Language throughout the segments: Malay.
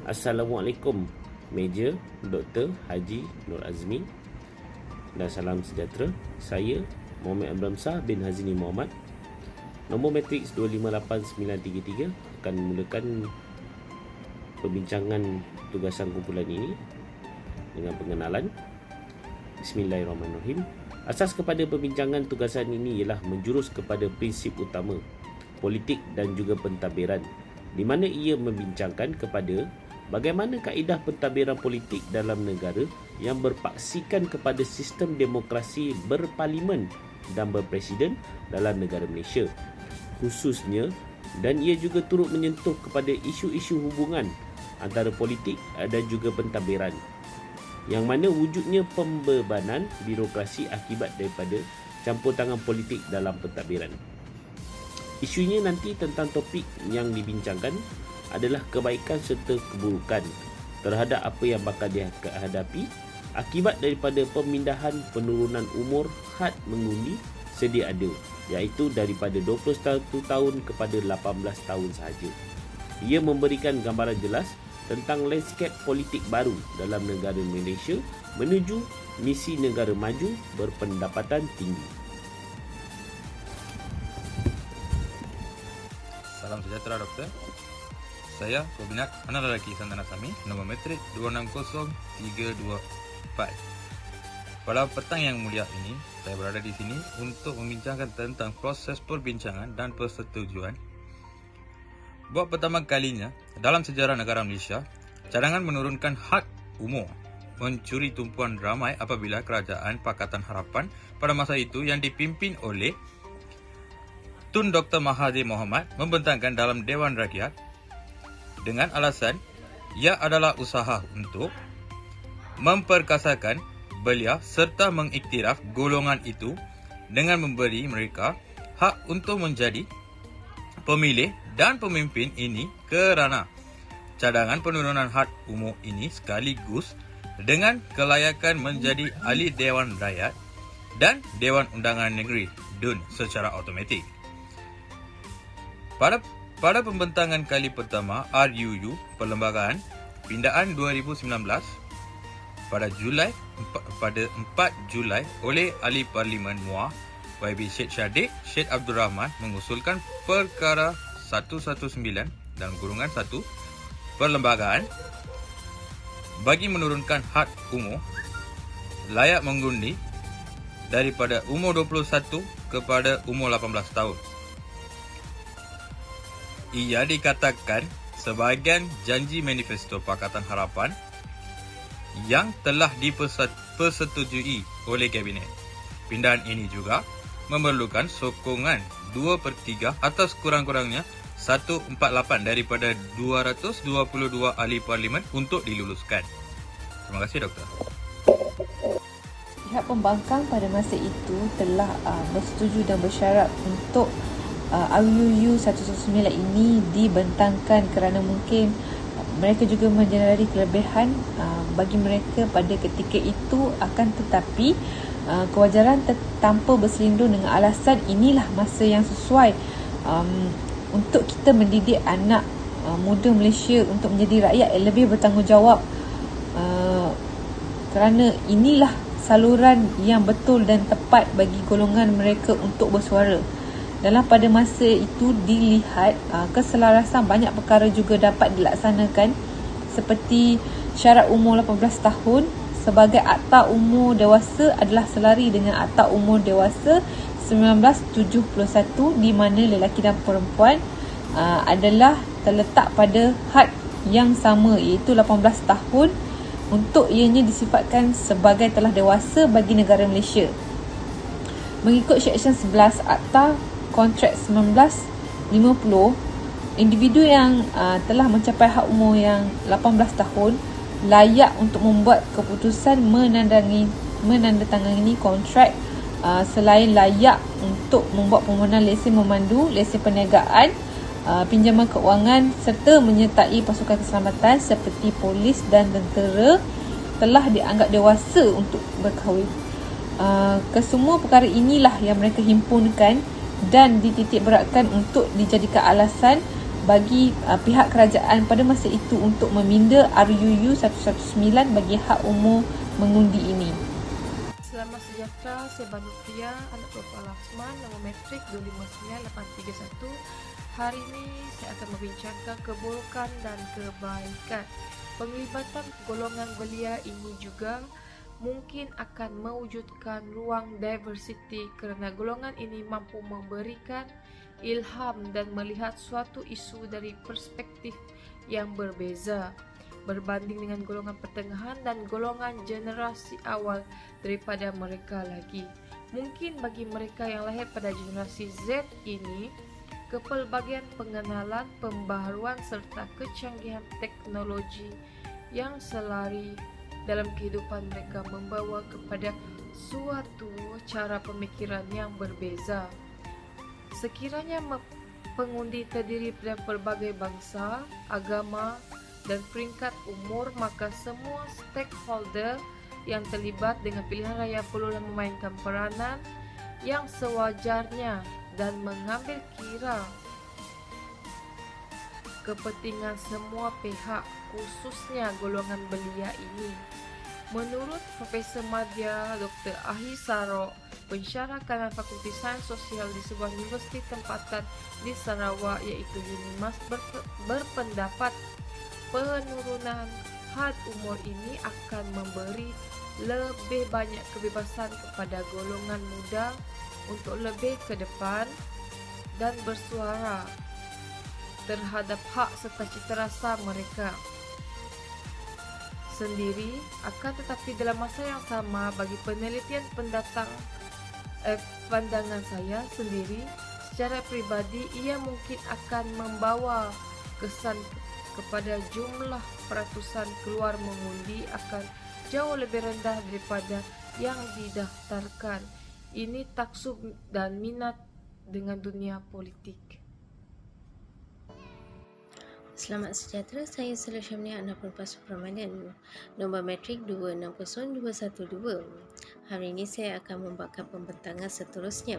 Assalamualaikum Meja Dr. Haji Nur Azmi dan salam sejahtera. Saya Muhammad Abram Shah bin Hazini Muhammad. Nombor matriks 258933 akan memulakan perbincangan tugasan kumpulan ini dengan pengenalan. Bismillahirrahmanirrahim. Asas kepada perbincangan tugasan ini ialah menjurus kepada prinsip utama politik dan juga pentadbiran, di mana ia membincangkan kepada bagaimana kaedah pentadbiran politik dalam negara yang berpaksikan kepada sistem demokrasi berparlimen dan berpresiden dalam negara Malaysia khususnya, dan ia juga turut menyentuh kepada isu-isu hubungan antara politik dan juga pentadbiran, yang mana wujudnya pembebanan birokrasi akibat daripada campur tangan politik dalam pentadbiran. Isunya nanti tentang topik yang dibincangkan adalah kebaikan serta keburukan terhadap apa yang bakal dihadapi akibat daripada pemindahan penurunan umur had mengundi sedia ada, iaitu daripada 21 tahun kepada 18 tahun sahaja. Ia memberikan gambaran jelas tentang landscape politik baru dalam negara Malaysia menuju misi negara maju berpendapatan tinggi. Salam sejahtera doktor. Saya peminat anak lelaki Santana Sami, nombor matrik 260324. Pada petang yang mulia ini, saya berada di sini untuk membincangkan tentang proses perbincangan dan persetujuan. Buat pertama kalinya dalam sejarah negara Malaysia, cadangan menurunkan had umur mencuri tumpuan ramai apabila Kerajaan Pakatan Harapan pada masa itu yang dipimpin oleh Tun Dr. Mahathir Mohamad membentangkan dalam Dewan Rakyat dengan alasan ia adalah usaha untuk memperkasakan belia serta mengiktiraf golongan itu dengan memberi mereka hak untuk menjadi pemilih dan pemimpin ini, kerana cadangan penurunan had umur ini sekaligus dengan kelayakan menjadi ahli Dewan Rakyat dan Dewan Undangan Negeri DUN secara automatik. Pada pembentangan kali pertama RUU Perlembagaan Pindaan 2019 pada 4 Julai oleh Ahli Parlimen MUA YB Syed Shadiq Syed Abdul Rahman mengusulkan perkara 119 dalam kurungan 1 Perlembagaan bagi menurunkan had umur layak mengundi daripada umur 21 kepada umur 18 tahun. Ia dikatakan sebahagian janji manifesto Pakatan Harapan yang telah dipersetujui oleh Kabinet. Pindaan ini juga memerlukan sokongan 2/3 atas kurang-kurangnya 148 daripada 222 ahli parlimen untuk diluluskan. Terima kasih doktor. Pihak pembangkang pada masa itu telah bersetuju dan bersyarat untuk RUU 119 ini dibentangkan kerana mungkin mereka juga menyedari kelebihan bagi mereka pada ketika itu, akan tetapi kewajaran tanpa berselindung dengan alasan inilah masa yang sesuai untuk kita mendidik anak muda Malaysia untuk menjadi rakyat yang lebih bertanggungjawab, kerana inilah saluran yang betul dan tepat bagi golongan mereka untuk bersuara. Dalam pada masa itu dilihat keselarasan banyak perkara juga dapat dilaksanakan, seperti syarat umur 18 tahun sebagai akta umur dewasa adalah selari dengan akta umur dewasa 1971, di mana lelaki dan perempuan adalah terletak pada had yang sama, iaitu 18 tahun, untuk ianya disifatkan sebagai telah dewasa bagi negara Malaysia. Mengikut Seksyen 11 Akta Kontrak 1950, individu yang telah mencapai had umur yang 18 tahun layak untuk membuat keputusan menandatangani kontrak, selain layak untuk membuat permohonan lesen memandu, lesen perniagaan, pinjaman keuangan serta menyertai pasukan keselamatan seperti polis dan tentera, telah dianggap dewasa untuk berkahwin. Kesemua perkara inilah yang mereka himpunkan dan dititik beratkan untuk dijadikan alasan bagi pihak kerajaan pada masa itu untuk meminda RUU 119 bagi hak umur mengundi ini. Selamat sejahtera, saya Banu Pria, anak Bapak Laksman, nombor metrik 259831. Hari ini saya akan membincangkan keburukan dan kebaikan. Penglibatan golongan belia ini juga mungkin akan mewujudkan ruang diversity kerana golongan ini mampu memberikan ilham dan melihat suatu isu dari perspektif yang berbeza berbanding dengan golongan pertengahan dan golongan generasi awal daripada mereka lagi. Mungkin bagi mereka yang lahir pada generasi Z ini, kepelbagaian pengenalan, pembaharuan serta kecanggihan teknologi yang selari dalam kehidupan mereka membawa kepada suatu cara pemikiran yang berbeza. Sekiranya pengundi terdiri dari pelbagai bangsa, agama dan peringkat umur, maka semua stakeholder yang terlibat dengan pilihan raya perlulah memainkan peranan yang sewajarnya dan mengambil kira kepentingan semua pihak, khususnya golongan belia ini. Menurut Profesor Madya Dr. Ahi Sarok, pensyarah kanan Fakulti Sains Sosial di sebuah universiti tempatan di Sarawak iaitu UNIMAS berpendapat penurunan had umur ini akan memberi lebih banyak kebebasan kepada golongan muda untuk lebih ke depan dan bersuara terhadap hak serta citarasa mereka sendiri. Akan tetapi dalam masa yang sama, bagi penelitian pandangan saya sendiri secara peribadi, ia mungkin akan membawa kesan kepada jumlah peratusan keluar mengundi akan jauh lebih rendah daripada yang didaftarkan. Ini taksub dan minat dengan dunia politik. Selamat sejahtera, saya Sela Syamnia, anak perempuan Subrahmanian, nombor metrik 260212. Hari ini saya akan membuatkan pembentangan seterusnya.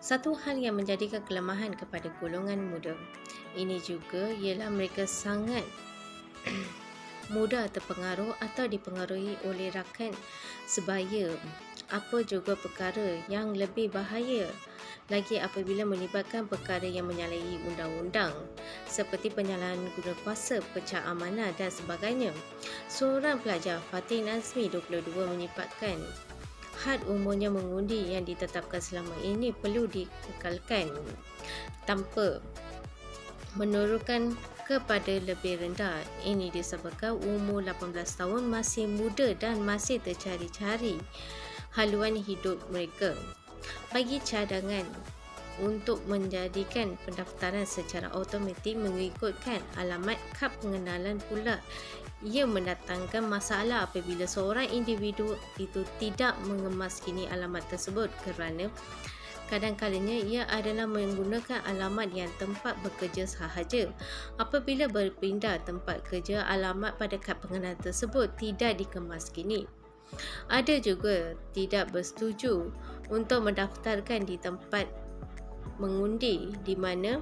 Satu hal yang menjadikan kelemahan kepada golongan muda ini juga ialah mereka sangat mudah terpengaruh atau dipengaruhi oleh rakan sebaya. Apa juga perkara yang lebih bahaya lagi apabila melibatkan perkara yang menyalahi undang-undang seperti penyalahan guna kuasa, pecah amanah dan sebagainya. Seorang pelajar, Fatih Nazmi, 22, menyebutkan had umurnya mengundi yang ditetapkan selama ini perlu dikekalkan tanpa menurunkan kepada lebih rendah. Ini disebabkan umur 18 tahun masih muda dan masih tercari-cari haluan hidup mereka. Bagi cadangan untuk menjadikan pendaftaran secara automatik mengikutkan alamat kad pengenalan pula, ia mendatangkan masalah apabila seorang individu itu tidak mengemaskini alamat tersebut kerana kadang-kadangnya ia adalah menggunakan alamat yang tempat bekerja sahaja. Apabila berpindah tempat kerja, alamat pada kad pengenalan tersebut tidak dikemaskini. Ada juga tidak bersetuju untuk mendaftarkan di tempat mengundi di mana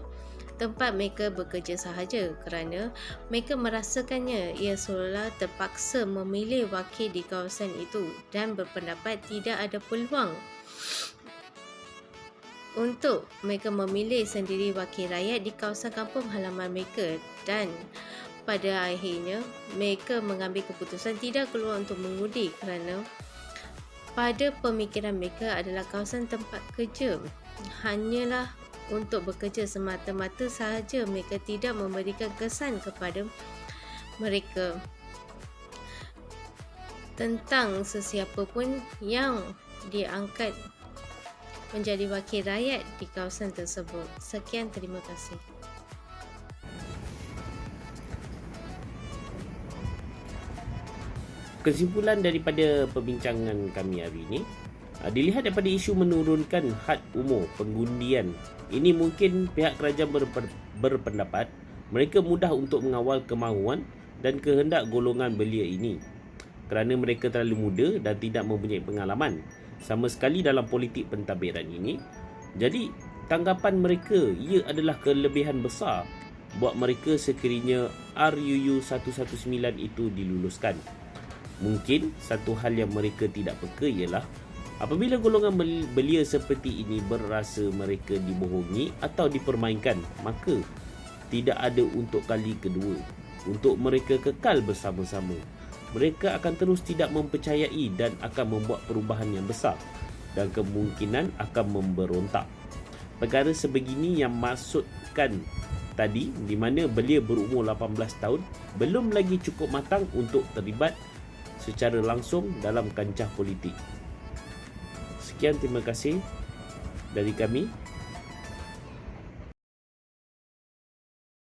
tempat mereka bekerja sahaja kerana mereka merasakannya ia seolah terpaksa memilih wakil di kawasan itu dan berpendapat tidak ada peluang untuk mereka memilih sendiri wakil rakyat di kawasan kampung halaman mereka, dan pada akhirnya mereka mengambil keputusan tidak keluar untuk mengundi kerana pada pemikiran mereka adalah kawasan tempat kerja hanyalah untuk bekerja semata-mata sahaja. Mereka tidak memberikan kesan kepada mereka tentang sesiapa pun yang diangkat menjadi wakil rakyat di kawasan tersebut. Sekian, terima kasih. Kesimpulan daripada perbincangan kami hari ini, dilihat daripada isu menurunkan had umur pengundian ini, mungkin pihak kerajaan berpendapat mereka mudah untuk mengawal kemahuan dan kehendak golongan belia ini kerana mereka terlalu muda dan tidak mempunyai pengalaman sama sekali dalam politik pentadbiran ini. Jadi tanggapan mereka ia adalah kelebihan besar buat mereka sekiranya RUU 119 itu diluluskan. Mungkin satu hal yang mereka tidak peka ialah apabila golongan belia seperti ini berasa mereka dibohongi atau dipermainkan, maka tidak ada untuk kali kedua untuk mereka kekal bersama-sama. Mereka akan terus tidak mempercayai dan akan membuat perubahan yang besar dan kemungkinan akan memberontak. Perkara sebegini yang maksudkan tadi, di mana belia berumur 18 tahun belum lagi cukup matang untuk terlibat secara langsung dalam kancah politik. Sekian, terima kasih dari kami.